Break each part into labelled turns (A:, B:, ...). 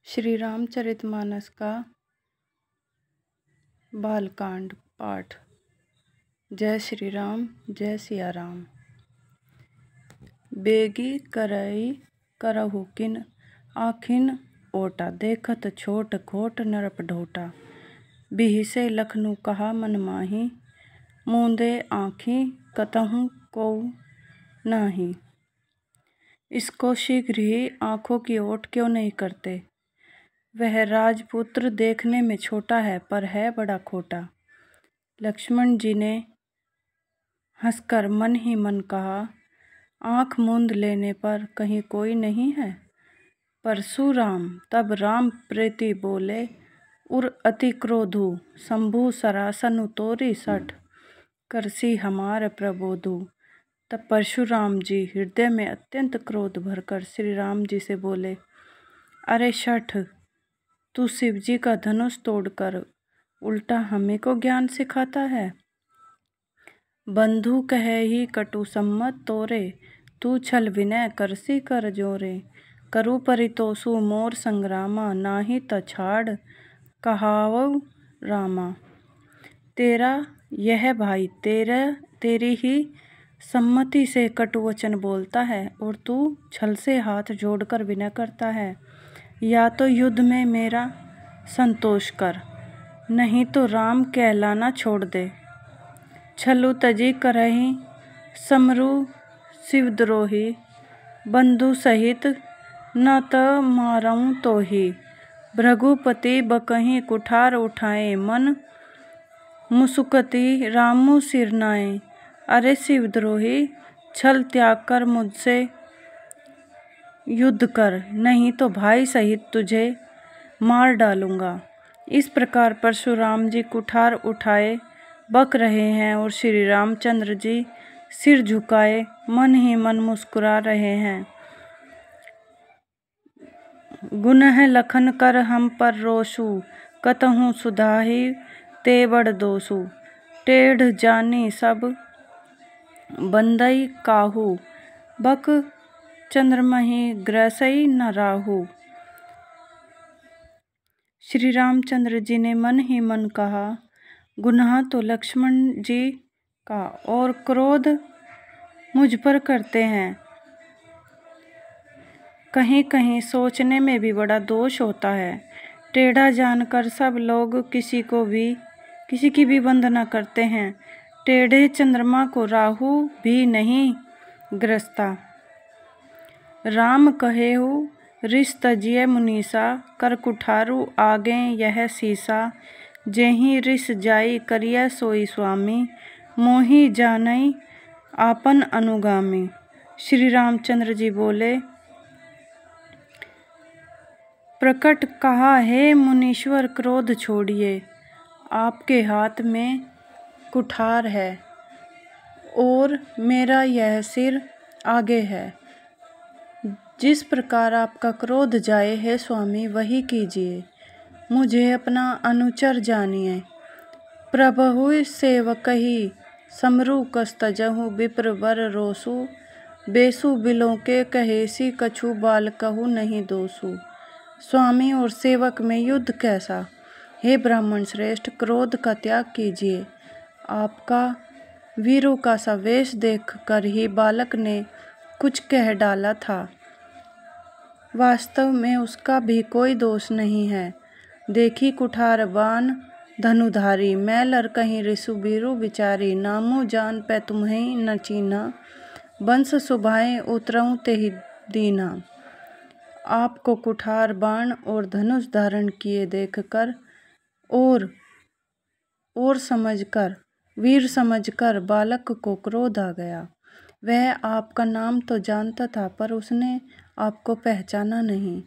A: श्री रामचरितमानस का बालकांड पाठ। जय श्री राम, जय सिया राम। बेगी करई करहु किन, आखिन ओटा, देखत छोट खोट नरप ढोटा। बिहिसे लखनऊ कहा मन माही, मूंदे आँखी कतहु को नाही। इसको शीघ्र ही आँखों की ओट क्यों नहीं करते। वह राजपुत्र देखने में छोटा है पर है बड़ा खोटा। लक्ष्मण जी ने हंसकर मन ही मन कहा, आँख मूंद लेने पर कहीं कोई नहीं है। परशुराम तब राम प्रीति बोले, उर अति क्रोधु, शंभु सरासनु तोरी सठ, करसी हमार प्रबोधु। तब परशुराम जी हृदय में अत्यंत क्रोध भरकर श्री राम जी से बोले, अरे शठ, तू शिव जी का धनुष तोड़कर उल्टा हमें को ज्ञान सिखाता है। बंधु कहे ही कटु सम्मत तोरे, तू छल विनय करसी कर जोरे। करु परितोषु मोर संग्रामा, नाही त छाड़ कहावउ रामा। तेरा यह भाई तेरी ही सम्मति से कटु वचन बोलता है और तू छल से हाथ जोड़कर विनय करता है। या तो युद्ध में मेरा संतोष कर, नहीं तो राम कहलाना छोड़ दे। छलु तजी करही समरु शिवद्रोही, बंधु सहित न त मारऊं तो ही। भृगुपति बकहीं कुठार उठाए, मन मुसुकती रामु सिरनाए। अरे शिवद्रोही, छल त्याग कर मुझसे युद्ध कर, नहीं तो भाई सहित तुझे मार डालूंगा। इस प्रकार परशुराम जी कुठार उठाए बक रहे हैं और श्री रामचंद्र जी सिर झुकाए मन ही मन मुस्कुरा रहे हैं। गुनह लखन कर हम पर रोसु, कतहु सुधाही ते बड़ दोसु। टेढ़ जानी सब बंदई काहू, बक चंद्रमहि ग्रसई न राहु। श्री रामचंद्र जी ने मन ही मन कहा, गुनाह तो लक्ष्मण जी का और क्रोध मुझ पर करते हैं। कहीं कहीं सोचने में भी बड़ा दोष होता है। टेढ़ा जानकर सब लोग किसी की भी वंदना करते हैं। टेढ़े चंद्रमा को राहु भी नहीं ग्रसता। राम कहेहु रिस तजिए मुनीसा, कर कुठारु आगे यह सीसा। जेहि रिस जाई करिय सोई स्वामी, मोहि जानई आपन अनुगामी। श्री रामचंद्र जी बोले, प्रकट कहा, हे मुनीश्वर क्रोध छोड़िए। आपके हाथ में कुठार है और मेरा यह सिर आगे है। जिस प्रकार आपका क्रोध जाए हे स्वामी, वही कीजिए। मुझे अपना अनुचर जानिए। प्रभु सेवकहि समरु कस तजहु, विप्र वर रोसु। बेसु बिलों के कहेसी, कछु बाल कहु नहीं दोसु। स्वामी और सेवक में युद्ध कैसा। हे ब्राह्मण श्रेष्ठ, क्रोध का त्याग कीजिए। आपका वीरों का सा वेश देख कर ही बालक ने कुछ कह डाला था। वास्तव में उसका भी कोई दोष नहीं है। देखी कुठार बाण धनुधारी, मैलर कहीं रिसु बीरु बिचारी। नामू जान पै तुम्हें न चीना, वंश सुभाए उतरऊं तेहि दीना। आपको कुठार बाण और धनुष धारण किए देखकर और समझकर वीर समझकर बालक को क्रोध आ गया। वह आपका नाम तो जानता था पर उसने आपको पहचाना नहीं।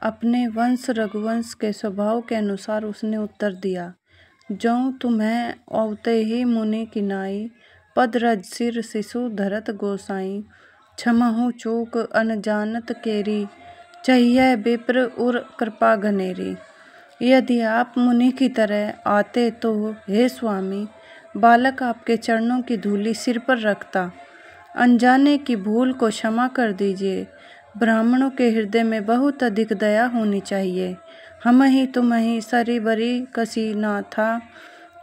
A: अपने वंश रघुवंश के स्वभाव के अनुसार उसने उत्तर दिया, जौं तुम्हें औते ही मुनि की नाई। पद रज सिर शिशु धरत गोसाई, क्षमहु चूक अनजानत केरी। चाहिए विप्र उर कृपा घनेरी। यदि आप मुनि की तरह आते तो हे स्वामी, बालक आपके चरणों की धूलि सिर पर रखता। अनजाने की भूल को क्षमा कर दीजिए। ब्राह्मणों के हृदय में बहुत अधिक दया होनी चाहिए। हम ही तुम ही सरी बरी कसी ना था,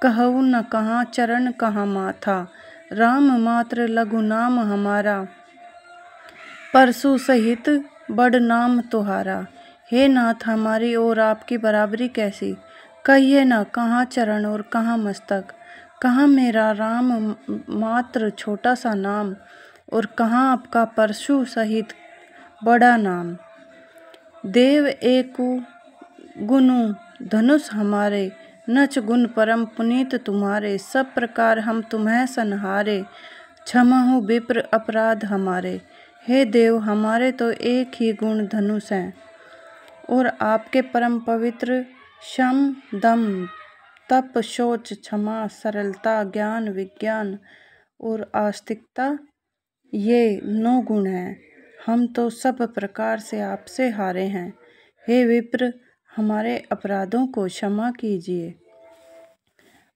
A: कहऊ न कहाँ चरण कहाँ माथा। राम मात्र लघु नाम हमारा, परशु सहित बड़ नाम तुहारा। हे नाथ हमारी और आपकी बराबरी कैसी, कहिए न कहाँ चरण और कहाँ मस्तक। कहाँ मेरा राम मात्र छोटा सा नाम, और कहाँ आपका परशु सहित बड़ा नाम। देव एकु गुनु धनुष हमारे, नच गुण परम पुनीत तुम्हारे। सब प्रकार हम तुम्हें सनहारे, क्षमहु विप्र अपराध हमारे। हे देव हमारे तो एक ही गुण धनुष हैं, और आपके परम पवित्र शम दम तप शौच क्षमा सरलता ज्ञान विज्ञान और आस्तिकता, ये 9 गुण हैं। हम तो सब प्रकार से आपसे हारे हैं। हे विप्र हमारे अपराधों को क्षमा कीजिए।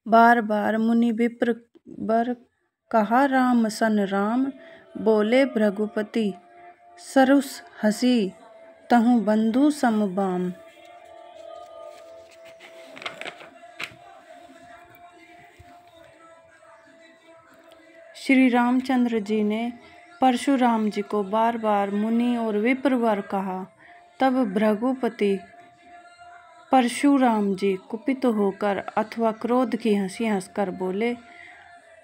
A: बार बार मुनि विप्र बर कहा राम सन राम, बोले भृगुपति सरुस हसी तहु बंधु समबाम। श्री रामचंद्र जी ने परशुराम जी को बार बार मुनि और विप्रवर कहा। तब भृगुपति परशुराम जी कुपित होकर अथवा क्रोध की हंसी हंसकर बोले,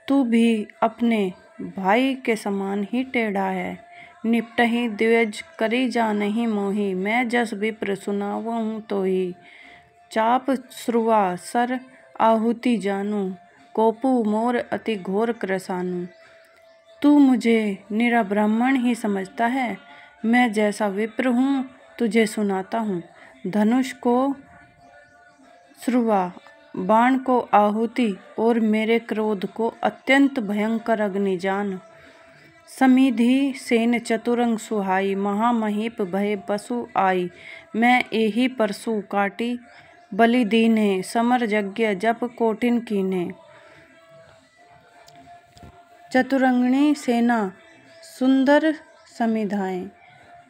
A: तू भी अपने भाई के समान ही टेढ़ा है। निपटहि द्विज करी जानहि मोहि, मैं जस विप्र सुनावहूँ तो ही। चाप श्रुवा सर आहुति जानू, कोपु मोर अति घोर कृसानु। तू मुझे निरा ब्राह्मण ही समझता है, मैं जैसा विप्र हूँ तुझे सुनाता हूँ। धनुष को श्रुवा, बाण को आहुति और मेरे क्रोध को अत्यंत भयंकर अग्नि जान। समिधि सेन चतुरंग सुहाई, महामहीप भय पशु आई। मैं एही परशु काटी बलि दीन्हे, समर यज्ञ जप कोटिन कीन्हे। चतुरंगणी सेना सुंदर समिधाएं,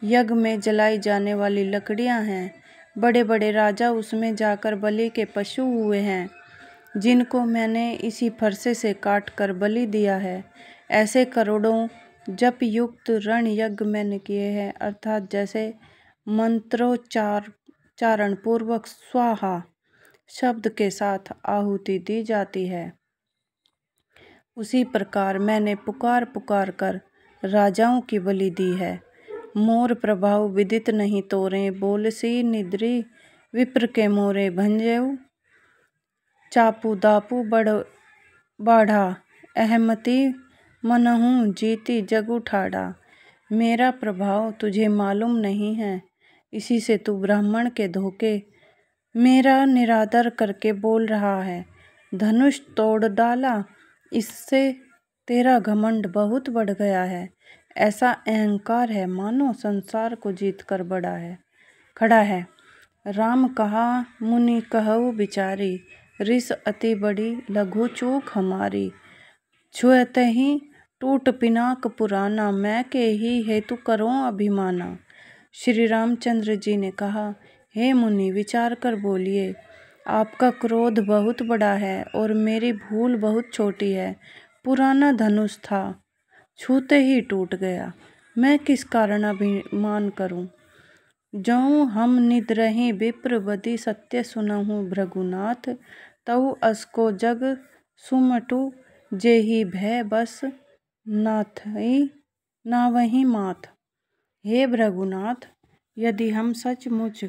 A: यज्ञ में जलाई जाने वाली लकड़ियां हैं। बड़े बड़े राजा उसमें जाकर बलि के पशु हुए हैं, जिनको मैंने इसी फरसे से काट कर बलि दिया है। ऐसे करोड़ों जप युक्त रण यज्ञ मैंने किए हैं, अर्थात जैसे मंत्रोच्चारण पूर्वक स्वाहा शब्द के साथ आहुति दी जाती है, उसी प्रकार मैंने पुकार पुकार कर राजाओं की बलि दी है। मोर प्रभाव विदित नहीं तोरे, बोलसी निद्री विप्र के मोरे भंजेऊ। चापू दापू बड़ बाढ़ा, अहमति मनहूँ जीती जगु ठाड़ा। मेरा प्रभाव तुझे मालूम नहीं है, इसी से तू ब्राह्मण के धोखे मेरा निरादर करके बोल रहा है। धनुष तोड़ डाला, इससे तेरा घमंड बहुत बढ़ गया है। ऐसा अहंकार है मानो संसार को जीत कर खड़ा है। राम कहा मुनि कहु बिचारी, रिस अति बड़ी लघु चूक हमारी। छुएते ही टूट पिनाक पुराना, मैं के ही हेतु करो अभिमाना। श्री रामचंद्र जी ने कहा, हे मुनि विचार कर बोलिए। आपका क्रोध बहुत बड़ा है और मेरी भूल बहुत छोटी है। पुराना धनुष था, छूते ही टूट गया, मैं किस कारण अभिमान करूं। जौं हम निद्रहि विप्र बदी सत्य सुनहु भृगुनाथ, तऊ असको जग सुमटु जेहि भय बस नाथई नावहि माथ। हे भृगुनाथ, यदि हम सचमुच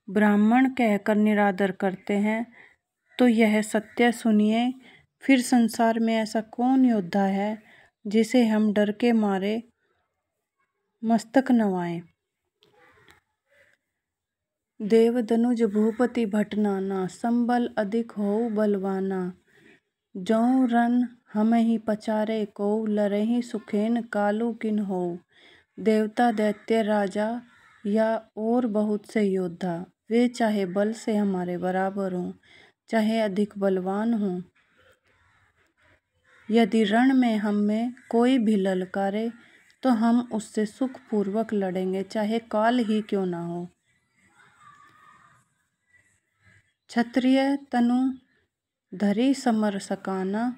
A: ब्राह्मण कहकर निरादर करते हैं तो यह सत्य सुनिए। फिर संसार में ऐसा कौन योद्धा है जिसे हम डर के मारे मस्तक नवाएं। देव दनुज भूपति भटनाना, संबल अधिक होउ बलवाना। जौं रन हम ही पचारे को, लरहि सुखेन कालू किन होउ। देवता दैत्य राजा या और बहुत से योद्धा, वे चाहे बल से हमारे बराबर हों चाहे अधिक बलवान हों, यदि रण में हम में कोई भी ललकारे तो हम उससे सुखपूर्वक लड़ेंगे, चाहे काल ही क्यों ना हो। क्षत्रिय तनु धरी समर सकाना,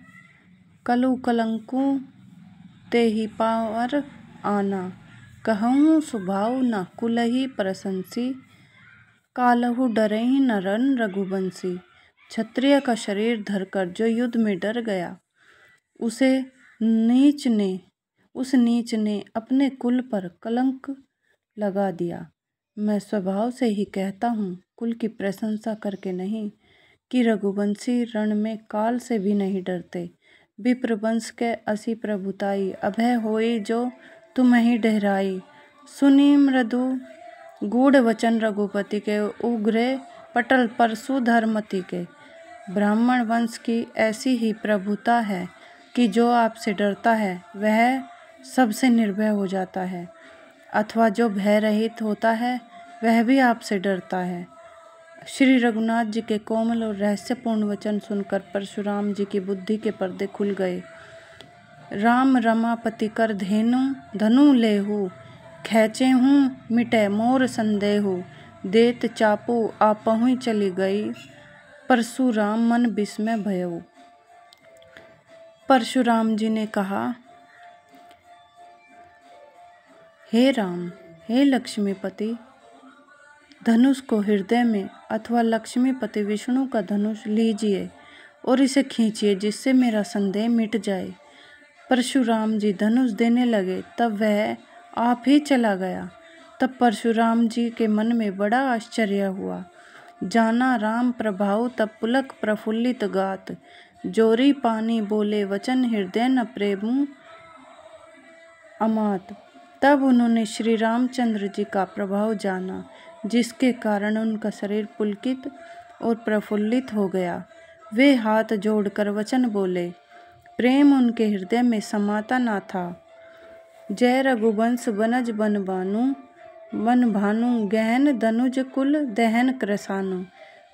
A: कलु कलंकु ते ही पावर आना। कहूँ स्वभाव न कुलही प्रशंसी, कालहु डरहि न रन रघुवंशी। क्षत्रिय का शरीर धरकर जो युद्ध में डर गया, उस नीच ने अपने कुल पर कलंक लगा दिया। मैं स्वभाव से ही कहता हूँ, कुल की प्रशंसा करके नहीं, कि रघुवंशी रण में काल से भी नहीं डरते। विप्रवंश के असी प्रभुताई, अभय होई जो तुम ही डहराई। सुनी मृदु गूढ़ वचन रघुपति के, उग्रे पटल परशु धर्मति के। ब्राह्मण वंश की ऐसी ही प्रभुता है कि जो आपसे डरता है वह सबसे निर्भय हो जाता है, अथवा जो भय रहित होता है वह भी आपसे डरता है। श्री रघुनाथ जी के कोमल और रहस्यपूर्ण वचन सुनकर परशुराम जी की बुद्धि के पर्दे खुल गए। राम रमापति कर धनु लेहु, खैचे हूँ मिटे मोर संदेहु। देत चापू आपहुँ चली गई, परशुराम मन विस्मय भयउ। परशुराम जी ने कहा, हे राम, हे लक्ष्मीपति, धनुष को हृदय में अथवा लक्ष्मीपति विष्णु का धनुष लीजिए और इसे खींचिए, जिससे मेरा संदेह मिट जाए। परशुराम जी धनुष देने लगे, तब वह आप ही चला गया। तब परशुराम जी के मन में बड़ा आश्चर्य हुआ। जाना राम प्रभाव तब पुलक प्रफुल्लित गात, जोरी पानी बोले वचन हृदय न प्रेमु अमात। तब उन्होंने श्री रामचंद्र जी का प्रभाव जाना, जिसके कारण उनका शरीर पुलकित और प्रफुल्लित हो गया। वे हाथ जोड़कर वचन बोले, प्रेम उनके हृदय में समाता ना था। जय रघुवंश बनज बन भानु, गहन धनुज कुल दहन कृसानु।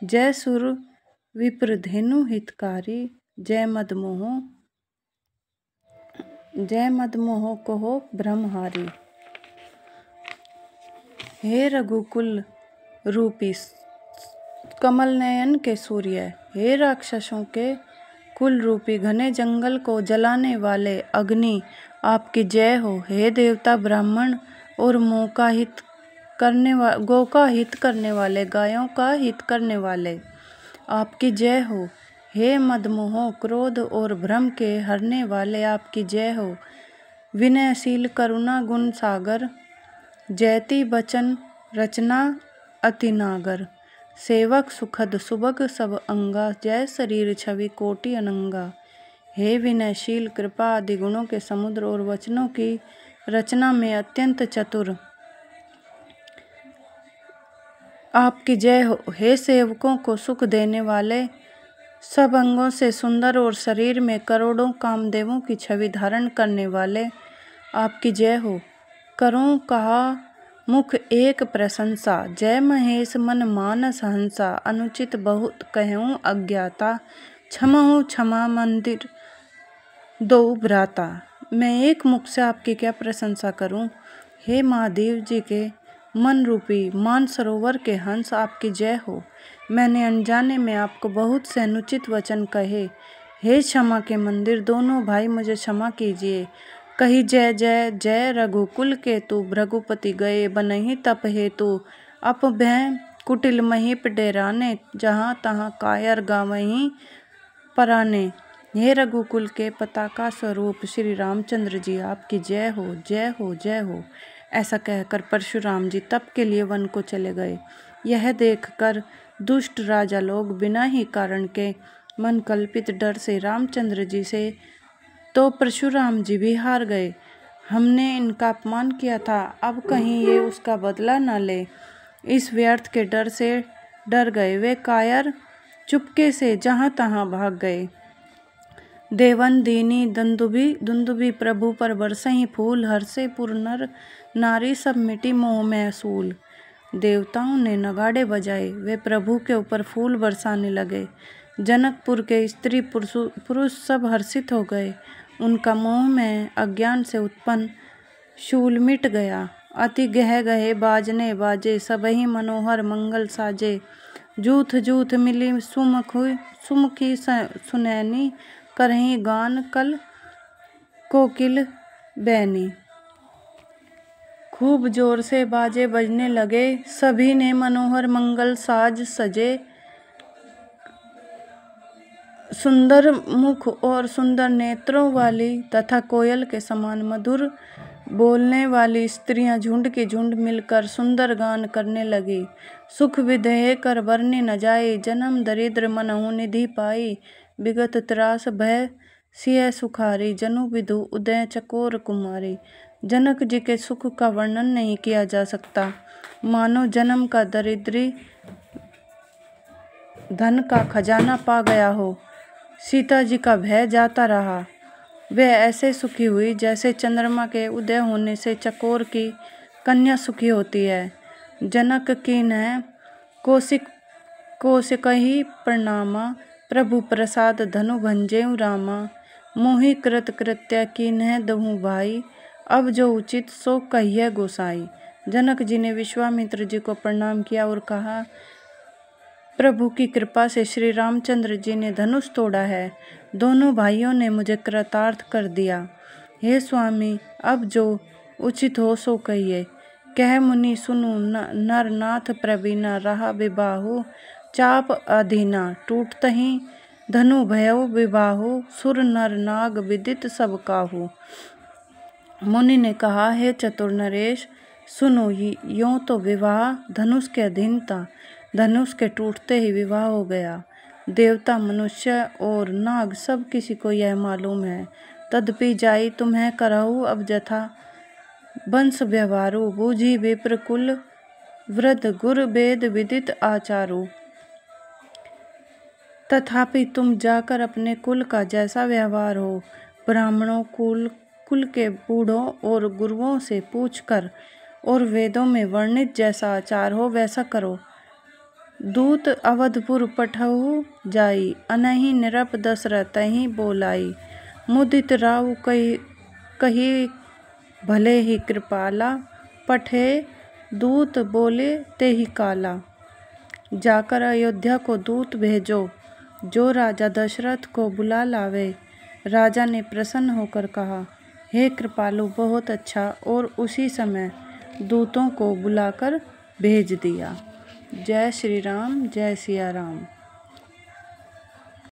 A: जय सुर विप्रधेनु हितकारी, जय मदमोह कहो ब्रह्महारी। हे रघुकुल रूपी कमल नयन के सूर्य, हे राक्षसों के कुल रूपी घने जंगल को जलाने वाले अग्नि, आपकी जय हो। हे देवता ब्राह्मण और गो का हित करने वाले, गायों का हित करने वाले, आपकी जय हो। हे मदमोह क्रोध और भ्रम के हरने वाले, आपकी जय हो। विनयशील करुणा गुण सागर, जयति बचन रचना अति नागर। सेवक सुखद सुभग सब अंगा, जय शरीर छवि कोटि अनंगा। हे विनयशील कृपा आदि गुणों के समुद्र और वचनों की रचना में अत्यंत चतुर, आपकी जय हो। हे सेवकों को सुख देने वाले, सब अंगों से सुंदर और शरीर में करोड़ों कामदेवों की छवि धारण करने वाले, आपकी जय हो। करूं कहा मुख एक प्रशंसा, जय महेश मन मानस हंसा। अनुचित बहुत कहूँ अज्ञाता, क्षमहु क्षमा मंदिर दो भ्राता। मैं एक मुख से आपकी क्या प्रशंसा करूं। हे महादेव जी के मन रूपी मानसरोवर के हंस, आपकी जय हो। मैंने अनजाने में आपको बहुत से अनुचित वचन कहे। हे क्षमा के मंदिर दोनों भाई, मुझे क्षमा कीजिए। कही जय जय जय रघुकुल के तू, भृगुपति गए बनहि तप हेतु। अप भय कुटिल महीप डेराने, जहाँ तहाँ कायर गावहीं पराने। हे रघुकुल के पताका स्वरूप श्री रामचंद्र जी, आपकी जय हो, जय हो, जय हो। ऐसा कहकर परशुराम जी तप के लिए वन को चले गए। यह देखकर दुष्ट राजा लोग बिना ही कारण के मन कल्पित डर से रामचंद्र जी से तो परशुराम जी भी हार गए। हमने इनका अपमान किया था, अब कहीं ये उसका बदला न ले, इस व्यर्थ के डर से डर गए। वे कायर चुपके से जहाँ तहाँ भाग गए। देवन दीनी दुंदुभी प्रभु पर बरसहीं फूल, हर्षे पुर नर नारी सब मिटी मोह महसूल। देवताओं ने नगाड़े बजाए, वे प्रभु के ऊपर फूल बरसाने लगे। जनकपुर के स्त्री पुरुष सब हर्षित हो गए। उनका मोह में अज्ञान से उत्पन्न शूल मिट गया। अति गह गहे बाजने बाजे, सबहि मनोहर मंगल साजे। जूथ जूथ मिली सुमुखी सुनैनी, करहीं गान कल कोकिल बैनी। खूब जोर से बाजे बजने लगे, सभी ने मनोहर मंगल साज सजे। सुंदर मुख और सुंदर नेत्रों वाली तथा कोयल के समान मधुर बोलने वाली स्त्रियां झुंड की झुंड मिलकर सुंदर गान करने लगी। सुख विदेह कर बरने न जाए, जन्म दरिद्र मनहु निधि पाई। विगत त्रास भय सिय सुखारी, जनु विधु उदय चकोर कुमारी। जनक जी के सुख का वर्णन नहीं किया जा सकता, मानो जन्म का दरिद्री धन का खजाना पा गया हो। सीता जी का भय जाता रहा। वे ऐसे सुखी हुई जैसे चंद्रमा के उदय होने से चकोर की कन्या सुखी होती है। जनक कीन्ह कौशिकहि प्रणामा, प्रभु प्रसाद धनु भंजेउ रामा। मोहि कृत कृत्य कीन्ह दहु भाई, अब जो उचित सो कहिए गोसाई। जनक जी ने विश्वामित्र जी को प्रणाम किया और कहा, प्रभु की कृपा से श्री रामचंद्र जी ने धनुष तोड़ा है। दोनों भाइयों ने मुझे कृतार्थ कर दिया। हे स्वामी, अब जो उचित हो सो कहिए। कह मुनि सुनु, नर नाथ प्रवीणा, रहा विबाहु चाप अधीना। टूटतहि धनु भयउ विबाहु, सुर नर नाग विदित सब काहू। मुनि ने कहा, हे चतुर नरेश, सुनो, यों तो विवाह धनुष के अधीन था। धनुष के टूटते ही विवाह हो गया। देवता, मनुष्य और नाग सब किसी को यह मालूम है। तदपि जाई तुम्हें करहु अब जथा, वंश व्यवहारु। बूझी विप्र कुल वृद्ध, गुर वेद विदित आचारु। तथापि तुम जाकर अपने कुल का जैसा व्यवहार हो, ब्राह्मणों कुल के बूढ़ों और गुरुओं से पूछकर, और वेदों में वर्णित जैसा आचार हो वैसा करो। दूत अवधपुर पठहु जाई, अनहि निरप दशरथहि बोलाई। मुदित राउ कही भले ही कृपाला, पठे दूत बोले ते ही काला। जाकर अयोध्या को दूत भेजो, जो राजा दशरथ को बुला लावे। राजा ने प्रसन्न होकर कहा, हे कृपालु, बहुत अच्छा, और उसी समय दूतों को बुलाकर भेज दिया। जय श्री राम, जय सिया राम।